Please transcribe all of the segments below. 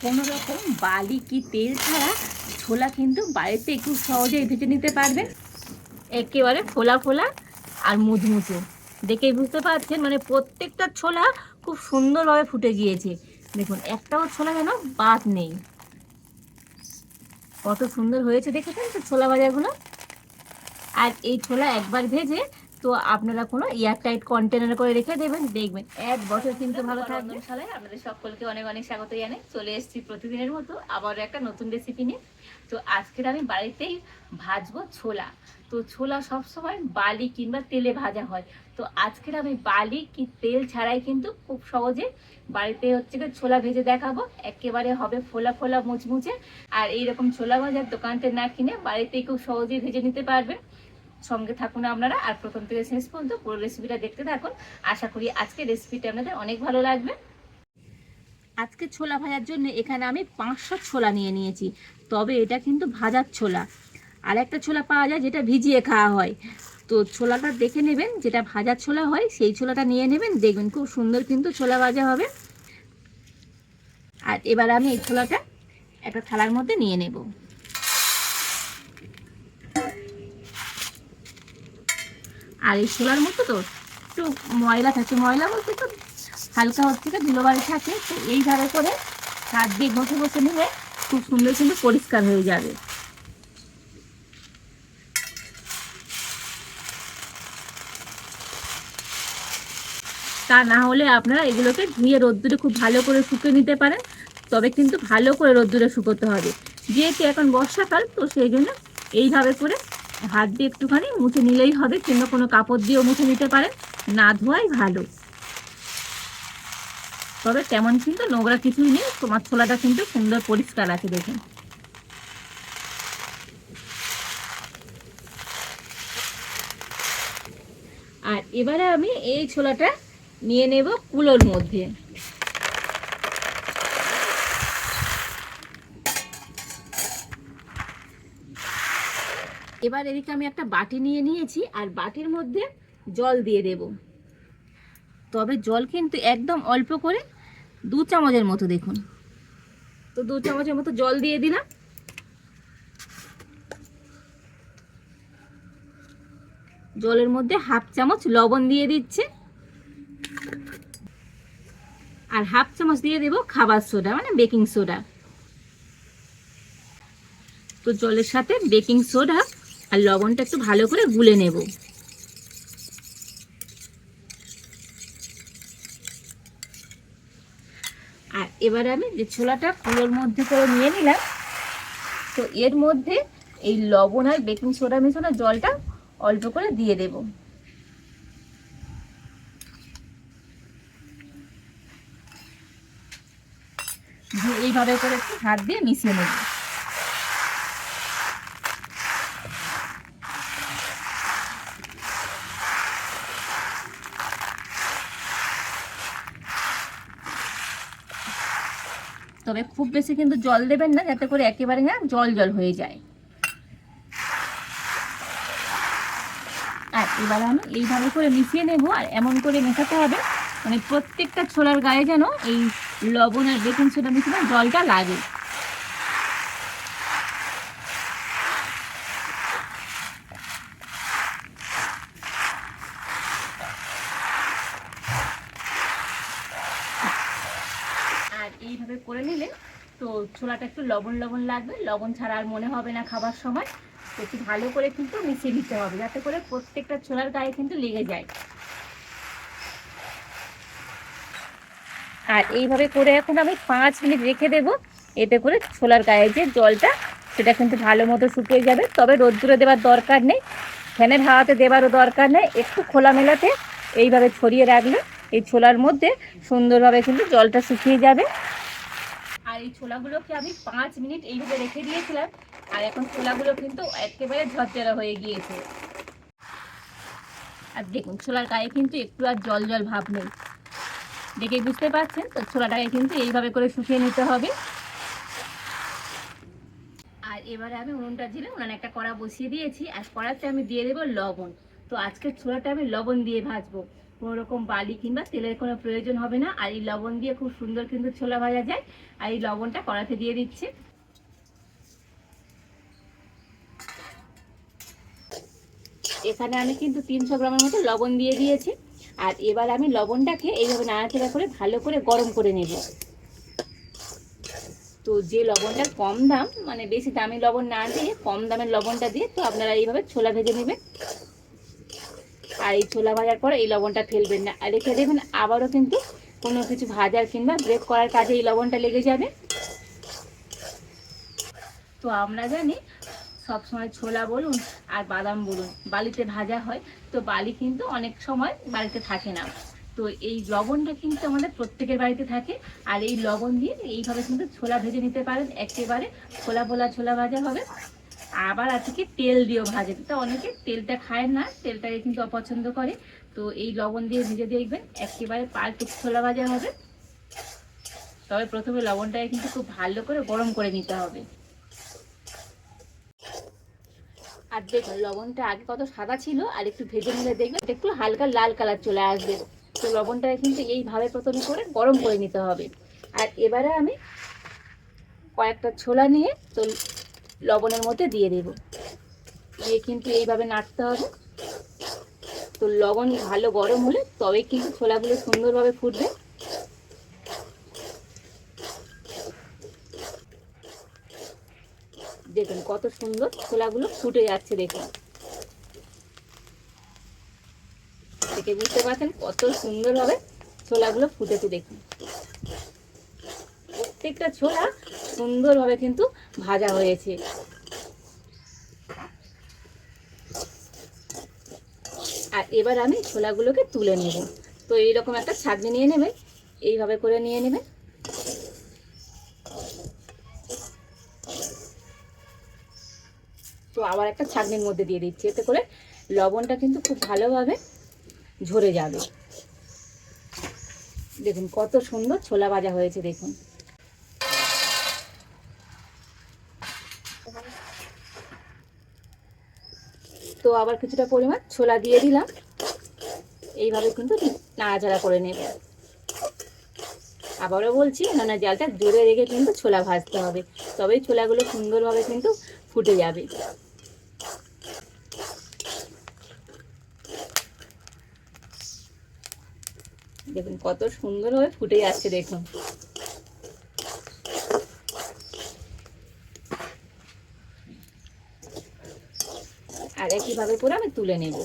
কোনো রকম বালি কি তেল ছাড়া ছোলা কিন্তু বাড়িতে একটু সহজেই ভেজে নিতে পারবেন। একেবারে ফোলা ফোলা আর মুচমুচে, দেখেই বুঝতে পারছেন মানে প্রত্যেকটা ছোলা খুব সুন্দরভাবে ফুটে গিয়েছে। দেখুন একটাও ছোলা যেন বাদ নেই, কত সুন্দর হয়েছে দেখেছেন তো ছোলা ভাজাগুলো। আর এই ছোলা একবার ভেজে তো আপনারা কোনো এয়ারটাইট কন্টেনার করে রেখে দেবেন, দেখবেন 1 বছর কিন্তু ভালো থাকবে। আপনাদের সকলকে অনেক অনেক স্বাগত জানাই। চলে এসেছি প্রতিদিনের মতো আবারও একটা নতুন রেসিপি নিয়ে। তো আজকের আমি বাড়িতেই ভাজবো ছোলা। তো ছোলা সবসময় বালি কিংবা তেলে ভাজা হয়, তো আজকের আমি বালি কি তেল ছাড়াই কিন্তু খুব সহজে বাড়িতে হচ্ছে গিয়ে ছোলা ভেজে দেখাবো। একেবারে হবে ফোলা ফোলা মুচমুচে। আর এইরকম ছোলা ভাজার দোকানতে না কিনে বাড়িতেই খুব সহজেই ভেজে নিতে পারবেন। সঙ্গে থাকুন আপনারা আর প্রথম থেকে শেষ পর্যন্ত পুরো রেসিপিটা দেখতে থাকুন। আশা করি আজকে রেসিপিটা আপনাদের অনেক ভালো লাগবে। আজকে ছোলা ভাজার জন্য এখানে আমি 500 ছোলা নিয়ে নিয়েছি, তবে এটা কিন্তু ভাজার ছোলা। আর একটা ছোলা পাওয়া যায় যেটা ভিজিয়ে খাওয়া হয়, তো ছোলাটা দেখে নেবেন, যেটা ভাজার ছোলা হয় সেই ছোলাটা নিয়ে নেবেন, দেখবেন খুব সুন্দর কিন্তু ছোলা ভাজা হবে। আর এবার আমি এই ছোলাটা একটা থালার মধ্যে নিয়ে নেব। আর এই ছোলার মতো তো একটু ময়লা থাকে, ময়লা বলতে তো হালকা হচ্ছে ধুলোবালি থাকে, তো এইভাবে করে হাত দিয়ে ঘষে ঘষে নিলে খুব সুন্দর কিন্তু পরিষ্কার হয়ে যাবে। তা না হলে আপনারা এগুলোকে ধুয়ে রোদ্দুরে খুব ভালো করে শুকিয়ে নিতে পারেন, তবে কিন্তু ভালো করে রোদ্দুরে শুকোতে হবে, যেহেতু এখন বর্ষাকাল, তো সেই জন্য এইভাবে করে হাত দিয়ে একটুখানি মুছে নিলেই হবে, কিংবা কোনো কাপড় দিয়েও মুছে নিতে পারেন, না ধোয়াই ভালো। তবে তেমন কিন্তু নোংরা কিছুই নেই, তোমার ছোলাটা কিন্তু সুন্দর পরিষ্কার আছে দেখুন। আর এবারে আমি এই ছোলাটা নিয়ে নেব কুলোর মধ্যে। এবার এদিকে আমি একটা বাটি নিয়ে নিয়েছি, আর বাটির মধ্যে জল দিয়ে দেব। তবে জল কিন্তু একদম অল্প করে, 2 চামচের মতো দেখুন। তো 2 চামচের মতো জল দিয়ে দিলাম। জলের মধ্যে 1/2 চামচ লবণ দিয়ে দিচ্ছে, আর 1/2 চামচ দিয়ে দেব খাবার সোডা মানে বেকিং সোডা। তো জলের সাথে বেকিং সোডা আর লবণটা একটু ভালো করে গুলে নেব। আর এবারে আমি যে ছোলাটা কুলোর মধ্যে করে নিয়ে নিলাম, তো এর মধ্যে এই লবণ আর বেকিং সোডা মেশানো জলটা অল্প করে দিয়ে দেব। এইভাবে করে একটু হাত দিয়ে মিশিয়ে নেব। তবে খুব বেশি কিন্তু জল দেবেন না, যাতে করে একেবারে না জল জল হয়ে যায়। আর এবার আমি এইভাবে করে মিশিয়ে নেব, আর এমন করে মেশাতে হবে মানে প্রত্যেকটা ছোলার গায়ে যেন এই লবণ আর বেকিং সোডা মিশানো জলটা লাগে। আর এইভাবে করে নিলে তো ছোলাটা একটু লবণ লবণ লাগবে, লবণ ছাড়া আর মনে হবে না খাবার সময়। তো একটু ভালো করে কিন্তু মিশিয়ে দিতে হবে, যাতে করে প্রত্যেকটা ছোলার গায়ে কিন্তু লেগে যায়। আর এইভাবে করে এখন আমি 5 মিনিট রেখে দেব, এতে করে ছোলার গায়ে যে জলটা সেটা কিন্তু ভালো মতো শুকিয়ে যাবে। তবে রোদ্দুরে দেওয়ার দরকার নেই, ফ্যানের হাওয়াতে দেওয়ারও দরকার নেই, একটু খোলামেলাতে এইভাবে ছড়িয়ে রাখলে এই ছোলার মধ্যে সুন্দরভাবে কিন্তু জলটা শুকিয়ে যাবে। আর এই ছোলাগুলোকে আমি 5 মিনিট এইভাবে রেখে দিয়েছিলাম, আর এখন ছোলাগুলো কিন্তু একেবারে ঝরঝরা হয়ে গিয়েছে। আর দেখুন ছোলার গায়ে কিন্তু একটু আর জল জল ভাব নেই, দেখে বুঝতে পারছেন। তো ছোলাটাকে কিন্তু এইভাবে করে শুকিয়ে নিতে হবে। আর এবারে আমি উনুনটা ঝেড়ে উনানে একটা কড়া বসিয়ে দিয়েছি, আর কড়াতে আমি দিয়ে দেবো লবণ। তো আজকের ছোলাটা আমি লবণ দিয়ে ভাজবো। কোনো রকম বালি কিংবা তেলের কোনো প্রয়োজন হবে না। আর এই লবণ দিয়ে খুব সুন্দর কিন্তু ছোলা ভাজা যায়। আর এই লবণটা কড়াতে দিয়ে দিচ্ছি। এখানে আমি কিন্তু 300 গ্রামের মতো লবণ দিয়ে দিয়েছি। আর এবার আমি লবণটাকে এইভাবে নাড়াচাড়া করে ভালো করে গরম করে নেব। তো যে লবণটা কম দাম, মানে বেশি দামি লবণ না দিয়ে কম দামের লবণটা দিয়ে তো আপনারা এইভাবে ছোলা ভেজে নেবেন। আর এই ছোলা ভাজার পর এই লবণটা ফেলবেন না, আর রেখে দেবেন। আবারও কিন্তু কোনো কিছু ভাজার কিংবা ব্রেক করার কাজে এই লবণটা লেগে যাবে। তো আমরা জানি সবসময় ছোলা বলুন আর বাদাম বলুন বালিতে ভাজা হয়, তো বালি কিন্তু অনেক সময় বাড়িতে থাকে না। তো এই লবণটা কিন্তু আমাদের প্রত্যেকের বাড়িতে থাকে। আর এই লবণ দিয়ে এইভাবে কিন্তু ছোলা ভেজে নিতে পারেন, একেবারে ফোলা ফোলা ছোলা ভাজা হবে। আবার আছে কি তেল দিয়েও ভাজে, তো অনেকে তেলটা খায় না, তেলটাকে কিন্তু অপছন্দ করে। তো এই লবণ দিয়ে ভেজে দেখবেন একেবারে পারফেক্ট ছোলা ভাজা হবে। তবে প্রথমে লবণটাকে কিন্তু খুব ভালো করে গরম করে নিতে হবে। আর দেখুন লবণটা আগে কত সাদা ছিল, আর একটু ভেজে নিলে দেখবেন একটু হালকা লাল কালার চলে আসবে। তো লবণটাকে কিন্তু এইভাবে প্রথমে করে গরম করে নিতে হবে। আর এবারে আমি কয়েকটা ছোলা নিয়ে তো লবণের মধ্যে দিয়ে দেব, দিয়ে কিন্তু এইভাবে নাড়তে হবে। তো লবণ ভালো গরম হলে তবেই কিন্তু ছোলাগুলো সুন্দরভাবে ফুটবে। দেখুন কত সুন্দর ছোলাগুলো ফুটে যাচ্ছে, দেখুন দেখে বুঝতে পারছেন কত সুন্দরভাবে ছোলাগুলো ফুটেছে। দেখুন প্রত্যেকটা ছোলা সুন্দরভাবে কিন্তু ভাজা হয়েছে। আর এবার আমি ছোলাগুলোকে তুলে নেব। তো এইরকম একটা ছাঁকনি নিয়ে নেবেন, এইভাবে করে নিয়ে নেবেন। তো আবার একটা ছাঁকনির মধ্যে দিয়ে দিচ্ছি, এতে করে লবণটা কিন্তু খুব ভালোভাবে ঝরে যাবে। দেখুন কত সুন্দর ছোলা ভাজা হয়েছে। দেখুন তো আবার কিছুটা পরিমাণ ছোলা দিয়ে দিলাম, এইভাবে কিন্তু নাড়াচাড়া করে নেবে। আবারও বলছি, না জালটা জোরে রেখে কিন্তু ছোলা ভাজতে হবে, তবেই ছোলাগুলো সুন্দরভাবে কিন্তু ফুটে যাবে। দেখুন কত সুন্দরভাবে ফুটে যাচ্ছে। দেখুন আর একইভাবে করে আমি তুলে নেব।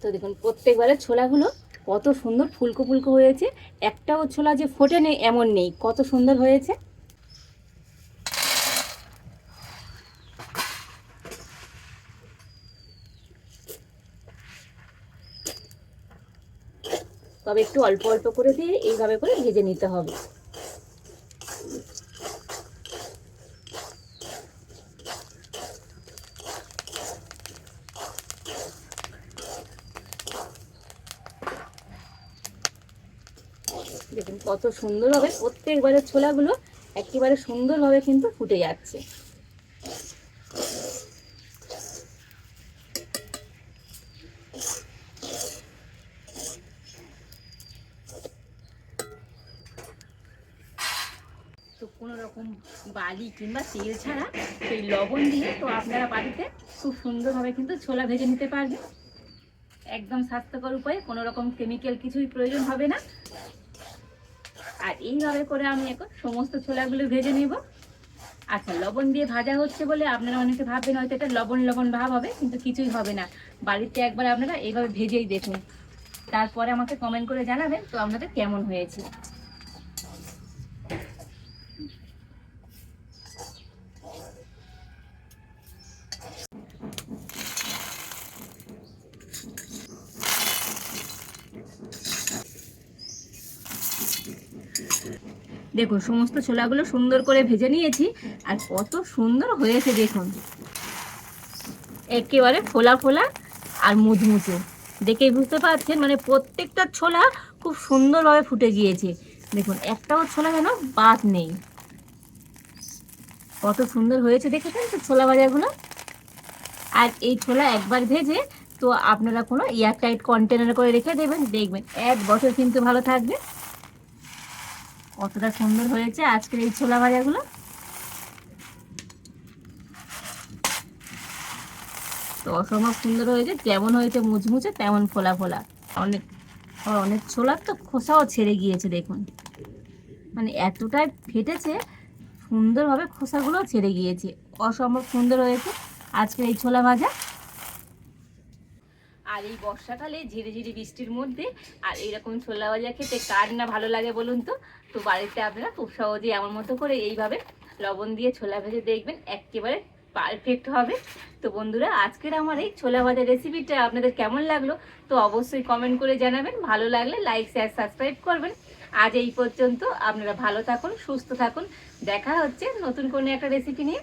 তো দেখুন প্রত্যেকবারে ছোলাগুলো কত সুন্দর ফুলকো ফুলকো হয়েছে, একটাও ছোলা যে ফোটে নেই এমন নেই, কত সুন্দর হয়েছে। তবে একটু অল্প অল্প করে দিয়ে এইভাবে করে ভেজে নিতে হবে। দেখুন কত সুন্দরভাবে প্রত্যেকবারের ছোলাগুলো একেবারে সুন্দরভাবে কিন্তু ফুটে যাচ্ছে। তো কোনো রকম বালি কিংবা তেল ছাড়া সেই লবণ দিয়ে তো আপনারা বাড়িতে খুব সুন্দরভাবে কিন্তু ছোলা ভেজে নিতে পারবেন। একদম স্বাস্থ্যকর উপায়ে, কোনো রকম কেমিক্যাল কিছুই প্রয়োজন হবে না। আর এইভাবে করে আমি এখন সমস্ত ছোলাগুলো ভেজে নেব। আচ্ছা, লবণ দিয়ে ভাজা হচ্ছে বলে আপনারা অনেকে ভাববেন হয়তো এটা লবণ লবণ ভাব হবে, কিন্তু কিছুই হবে না। বাড়িতে একবার আপনারা এইভাবে ভেজেই দেখুন, তারপরে আমাকে কমেন্ট করে জানাবেন তো আপনাদের কেমন হয়েছে। দেখুন সমস্ত ছোলাগুলো সুন্দর করে ভেজে নিয়েছি, আর কত সুন্দর হয়েছে দেখুন, একেবারে ফোলা ফোলা আর মুচমুচে। দেখেই বুঝতে পারছেন মানে প্রত্যেকটা ছোলা খুব খুব সুন্দরভাবে ফুটে গিয়েছে। দেখুন একটাও ছোলা যেন বাদ নেই। কত সুন্দর হয়েছে দেখেছেন তো ছোলা ভাজাগুলো। আর এই ছোলা একবার ভেজে তো আপনারা কোনো এয়ারটাইট কন্টেনার করে রেখে দেবেন, দেখবেন 1 বছর কিন্তু ভালো থাকবে। কতটা সুন্দর হয়েছে আজকের এই ছোলা ভাজাগুলো। তো অসম্ভব সুন্দর হয়েছে, যেমন হয়েছে মুচমুচে তেমন ফোলা ফোলা। অনেক অনেক ছোলার তো খোসাও ছেড়ে গিয়েছে দেখুন, মানে এতটাই ফেটেছে সুন্দরভাবে খোসাগুলো ছেড়ে গিয়েছে। অসম্ভব সুন্দর হয়েছে আজকের এই ছোলা ভাজা। আর এই বর্ষাকালে ঝিরিঝিরি বৃষ্টির মধ্যে আর এইরকম ছোলা ভাজা খেতে কার না ভালো লাগে বলুন তো। তো বাড়িতে আপনারা খুব সহজেই আমার মতো করে এইভাবে লবণ দিয়ে ছোলা ভেজে দেখবেন, একেবারে পারফেক্ট হবে। তো বন্ধুরা আজকের আমার এই ছোলা ভাজা রেসিপিটা আপনাদের কেমন লাগলো তো অবশ্যই কমেন্ট করে জানাবেন। ভালো লাগলে লাইক শেয়ার সাবস্ক্রাইব করবেন। আজ এই পর্যন্ত, আপনারা ভালো থাকুন, সুস্থ থাকুন। দেখা হচ্ছে নতুন কোনো একটা রেসিপি নিয়ে।